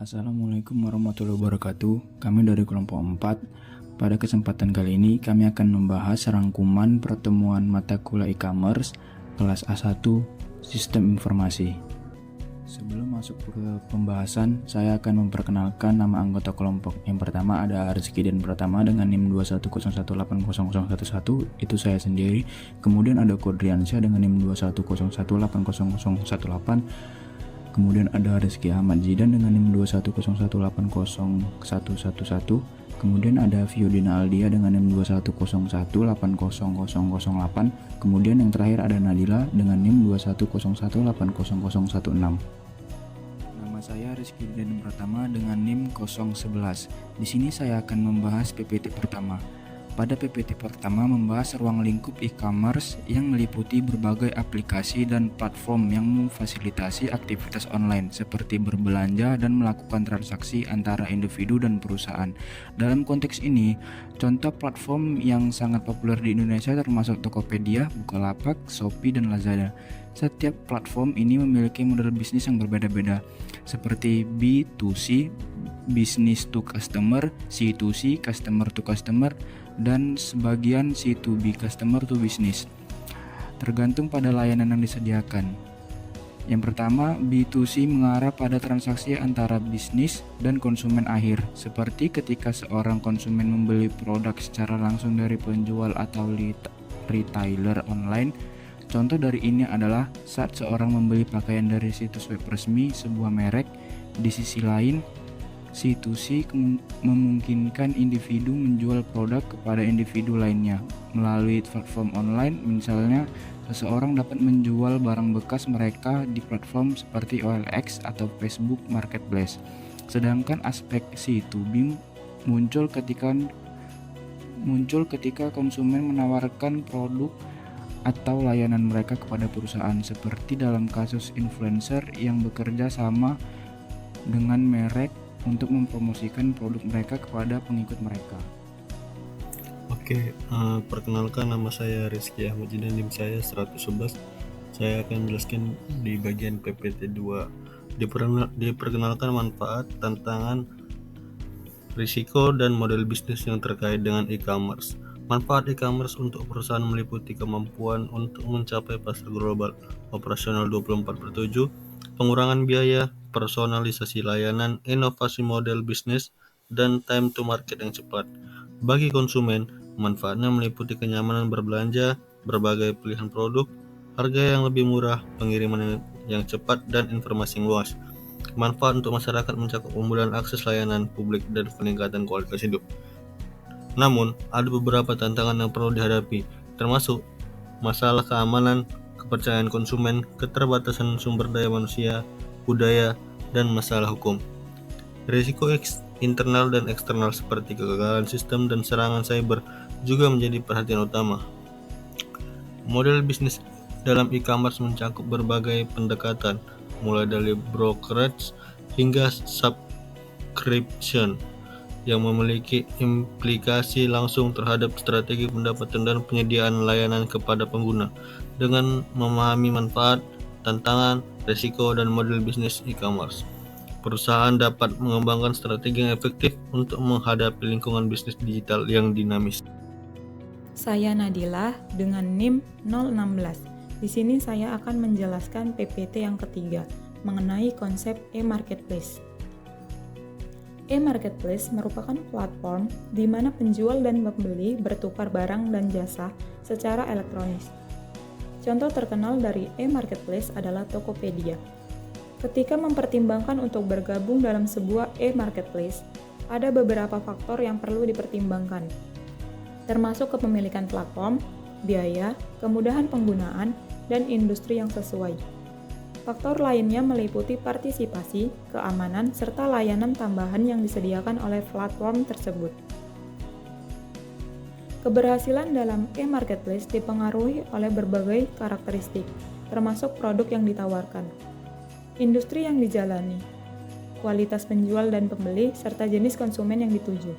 Assalamualaikum warahmatullahi wabarakatuh. Kami dari kelompok 4. Pada kesempatan kali ini kami akan membahas rangkuman pertemuan mata kuliah e-commerce kelas A1 Sistem Informasi. Sebelum masuk ke pembahasan, saya akan memperkenalkan nama anggota kelompok. Yang pertama ada Rizky dan Pratama dengan NIM 210180011, itu saya sendiri. Kemudian ada Kodriansyah dengan NIM 210180018. Kemudian ada Rizky Ahmad Zidan dengan NIM 210180111. Kemudian ada Fiudina Aldia dengan NIM 210180008. Kemudian yang terakhir ada Nadila dengan NIM 210180016. Nama saya Rizky dan Pratama dengan NIM 011. Di sini saya akan membahas PPT pertama. Pada PPT pertama membahas ruang lingkup e-commerce yang meliputi berbagai aplikasi dan platform yang memfasilitasi aktivitas online seperti berbelanja dan melakukan transaksi antara individu dan perusahaan. Dalam konteks ini, contoh platform yang sangat populer di Indonesia termasuk Tokopedia, Bukalapak, Shopee, dan Lazada. Setiap platform ini memiliki model bisnis yang berbeda-beda, seperti B2C, business to customer, C2C, customer to customer, dan sebagian C2B, customer to business, tergantung pada layanan yang disediakan. Yang pertama, B2C mengarah pada transaksi antara bisnis dan konsumen akhir, seperti ketika seorang konsumen membeli produk secara langsung dari penjual atau retailer online. Contoh dari ini adalah saat seorang membeli pakaian dari situs web resmi sebuah merek. Di sisi lain, C2C memungkinkan individu menjual produk kepada individu lainnya melalui platform online. Misalnya, seseorang dapat menjual barang bekas mereka di platform seperti OLX atau Facebook Marketplace. Sedangkan aspek C2B muncul ketika konsumen menawarkan produk atau layanan mereka kepada perusahaan, seperti dalam kasus influencer yang bekerja sama dengan merek untuk mempromosikan produk mereka kepada pengikut mereka. Oke, perkenalkan nama saya Rizky Ahmad Zidan, NIM saya 111. Saya akan menjelaskan di bagian PPT 2. Diperkenalkan manfaat, tantangan, risiko, dan model bisnis yang terkait dengan e-commerce. Manfaat e-commerce untuk perusahaan meliputi kemampuan untuk mencapai pasar global operasional 24/7, pengurangan biaya, personalisasi layanan, inovasi model bisnis, dan time to market yang cepat. Bagi konsumen, manfaatnya meliputi kenyamanan berbelanja, berbagai pilihan produk, harga yang lebih murah, pengiriman yang cepat, dan informasi yang luas. Manfaat untuk masyarakat mencakup kemudahan akses layanan publik dan peningkatan kualitas hidup. Namun, ada beberapa tantangan yang perlu dihadapi, termasuk masalah keamanan, kepercayaan konsumen, keterbatasan sumber daya manusia, budaya, dan masalah hukum. Risiko internal dan eksternal seperti kegagalan sistem dan serangan cyber juga menjadi perhatian utama. Model bisnis dalam e-commerce mencakup berbagai pendekatan, mulai dari brokerage hingga subscription, yang memiliki implikasi langsung terhadap strategi pendapatan dan penyediaan layanan kepada pengguna. Dengan memahami manfaat, tantangan, risiko, dan model bisnis e-commerce, perusahaan dapat mengembangkan strategi yang efektif untuk menghadapi lingkungan bisnis digital yang dinamis. Saya Nadila dengan NIM 016. Di sini saya akan menjelaskan PPT yang ketiga mengenai konsep e-marketplace. E-marketplace merupakan platform di mana penjual dan pembeli bertukar barang dan jasa secara elektronis. Contoh terkenal dari e-marketplace adalah Tokopedia. Ketika mempertimbangkan untuk bergabung dalam sebuah e-marketplace, ada beberapa faktor yang perlu dipertimbangkan, termasuk kepemilikan platform, biaya, kemudahan penggunaan, dan industri yang sesuai. Faktor lainnya meliputi partisipasi, keamanan, serta layanan tambahan yang disediakan oleh platform tersebut. Keberhasilan dalam e-marketplace dipengaruhi oleh berbagai karakteristik, termasuk produk yang ditawarkan, industri yang dijalani, kualitas penjual dan pembeli, serta jenis konsumen yang dituju.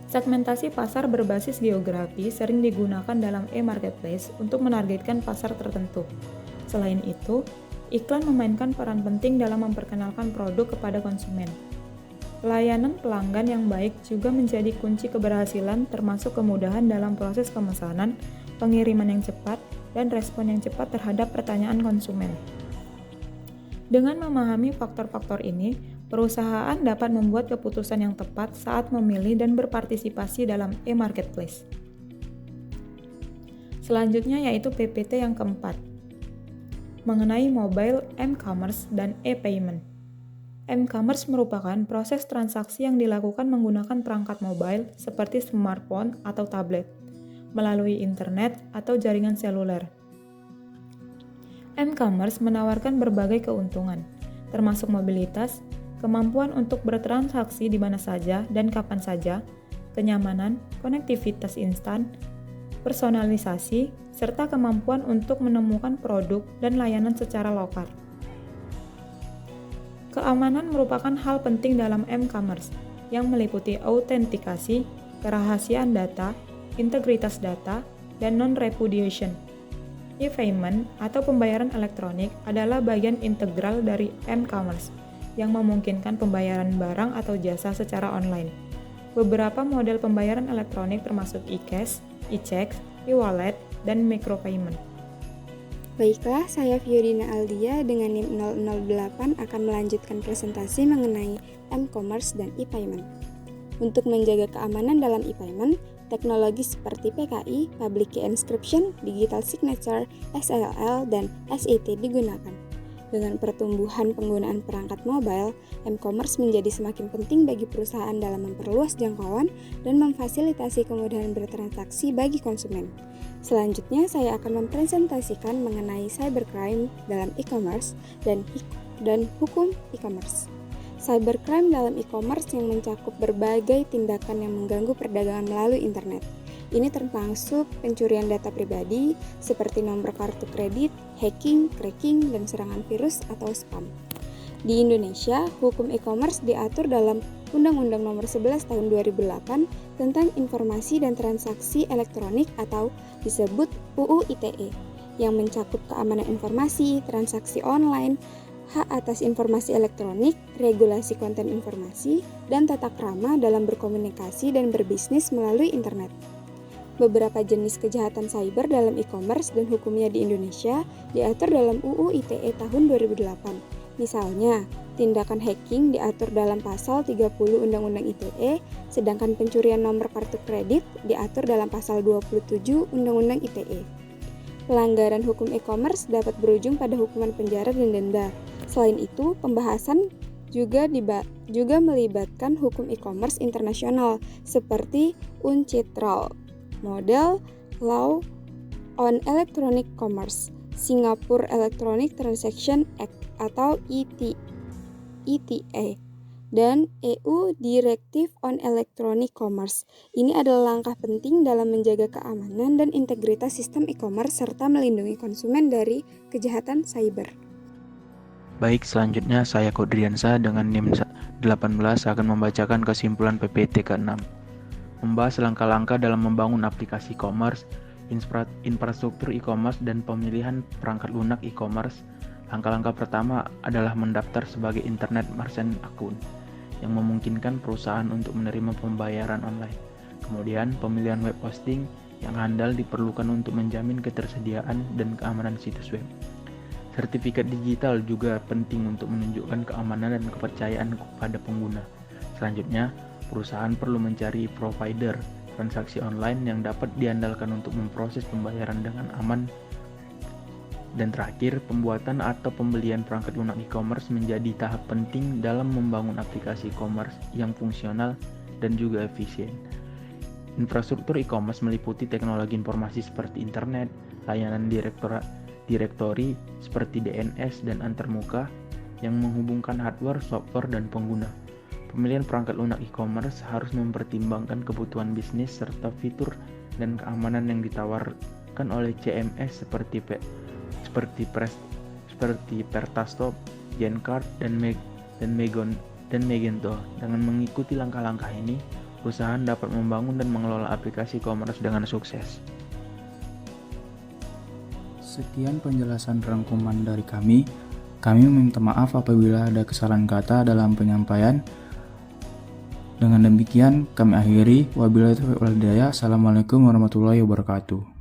Segmentasi pasar berbasis geografi sering digunakan dalam e-marketplace untuk menargetkan pasar tertentu. Selain itu, iklan memainkan peran penting dalam memperkenalkan produk kepada konsumen. Pelayanan pelanggan yang baik juga menjadi kunci keberhasilan, termasuk kemudahan dalam proses pemesanan, pengiriman yang cepat, dan respon yang cepat terhadap pertanyaan konsumen. Dengan memahami faktor-faktor ini, perusahaan dapat membuat keputusan yang tepat saat memilih dan berpartisipasi dalam e-marketplace. Selanjutnya yaitu PPT yang keempat, mengenai mobile m-commerce dan e-payment. M-commerce merupakan proses transaksi yang dilakukan menggunakan perangkat mobile seperti smartphone atau tablet, melalui internet atau jaringan seluler. M-commerce menawarkan berbagai keuntungan, termasuk mobilitas, kemampuan untuk bertransaksi di mana saja dan kapan saja, kenyamanan, konektivitas instan, personalisasi, serta kemampuan untuk menemukan produk dan layanan secara lokal. Keamanan merupakan hal penting dalam m-commerce yang meliputi autentikasi, kerahasiaan data, integritas data, dan non-repudiation. E-payment atau pembayaran elektronik adalah bagian integral dari m-commerce yang memungkinkan pembayaran barang atau jasa secara online. Beberapa model pembayaran elektronik termasuk e-cash, e-check, e-wallet, dan micropayment. Baiklah, saya Fiorina Aldia dengan NIM 008 akan melanjutkan presentasi mengenai m-commerce dan e-payment. Untuk menjaga keamanan dalam e-payment, teknologi seperti PKI, Public Key Encryption, Digital Signature, SLL, dan SIT digunakan. Dengan pertumbuhan penggunaan perangkat mobile, m-commerce menjadi semakin penting bagi perusahaan dalam memperluas jangkauan dan memfasilitasi kemudahan bertransaksi bagi konsumen. Selanjutnya, saya akan mempresentasikan mengenai cybercrime dalam e-commerce dan hukum e-commerce. Cybercrime dalam e-commerce yang mencakup berbagai tindakan yang mengganggu perdagangan melalui internet. Ini termasuk pencurian data pribadi seperti nomor kartu kredit, hacking, cracking, dan serangan virus atau spam. Di Indonesia, hukum e-commerce diatur dalam Undang-Undang Nomor 11 Tahun 2008 tentang Informasi dan Transaksi Elektronik atau disebut UU ITE yang mencakup keamanan informasi, transaksi online, hak atas informasi elektronik, regulasi konten informasi, dan tata krama dalam berkomunikasi dan berbisnis melalui internet. Beberapa jenis kejahatan cyber dalam e-commerce dan hukumnya di Indonesia diatur dalam UU ITE tahun 2008. Misalnya, tindakan hacking diatur dalam pasal 30 Undang-Undang ITE, sedangkan pencurian nomor kartu kredit diatur dalam pasal 27 Undang-Undang ITE. Pelanggaran hukum e-commerce dapat berujung pada hukuman penjara dan denda. Selain itu, pembahasan juga melibatkan hukum e-commerce internasional seperti UNCITRAL, Model Law on Electronic Commerce, Singapore Electronic Transaction Act atau ETA, dan EU Directive on Electronic Commerce. Ini adalah langkah penting dalam menjaga keamanan dan integritas sistem e-commerce serta melindungi konsumen dari kejahatan cyber. Baik, selanjutnya saya Kodriansa dengan NIM 18 akan membacakan kesimpulan PPT ke-6. Membahas langkah-langkah dalam membangun aplikasi e-commerce, infrastruktur e-commerce, dan pemilihan perangkat lunak e-commerce. Langkah-langkah pertama adalah mendaftar sebagai Internet Merchant Account yang memungkinkan perusahaan untuk menerima pembayaran online. Kemudian, pemilihan web hosting yang handal diperlukan untuk menjamin ketersediaan dan keamanan situs web. Sertifikat digital juga penting untuk menunjukkan keamanan dan kepercayaan kepada pengguna. Selanjutnya, perusahaan perlu mencari provider transaksi online yang dapat diandalkan untuk memproses pembayaran dengan aman. Dan terakhir, pembuatan atau pembelian perangkat lunak e-commerce menjadi tahap penting dalam membangun aplikasi e-commerce yang fungsional dan juga efisien. Infrastruktur e-commerce meliputi teknologi informasi seperti internet, layanan direktori seperti DNS dan antarmuka yang menghubungkan hardware, software, dan pengguna. Pemilihan perangkat lunak e-commerce harus mempertimbangkan kebutuhan bisnis serta fitur dan keamanan yang ditawarkan oleh CMS seperti Pertastop, Gencard, dan Magento. Dengan mengikuti langkah-langkah ini, perusahaan dapat membangun dan mengelola aplikasi e-commerce dengan sukses. Sekian penjelasan rangkuman dari kami. Kami meminta maaf apabila ada kesalahan kata dalam penyampaian. Dengan demikian kami akhiri. Wabillahi taufiq wal hidayah. Assalamualaikum warahmatullahi wabarakatuh.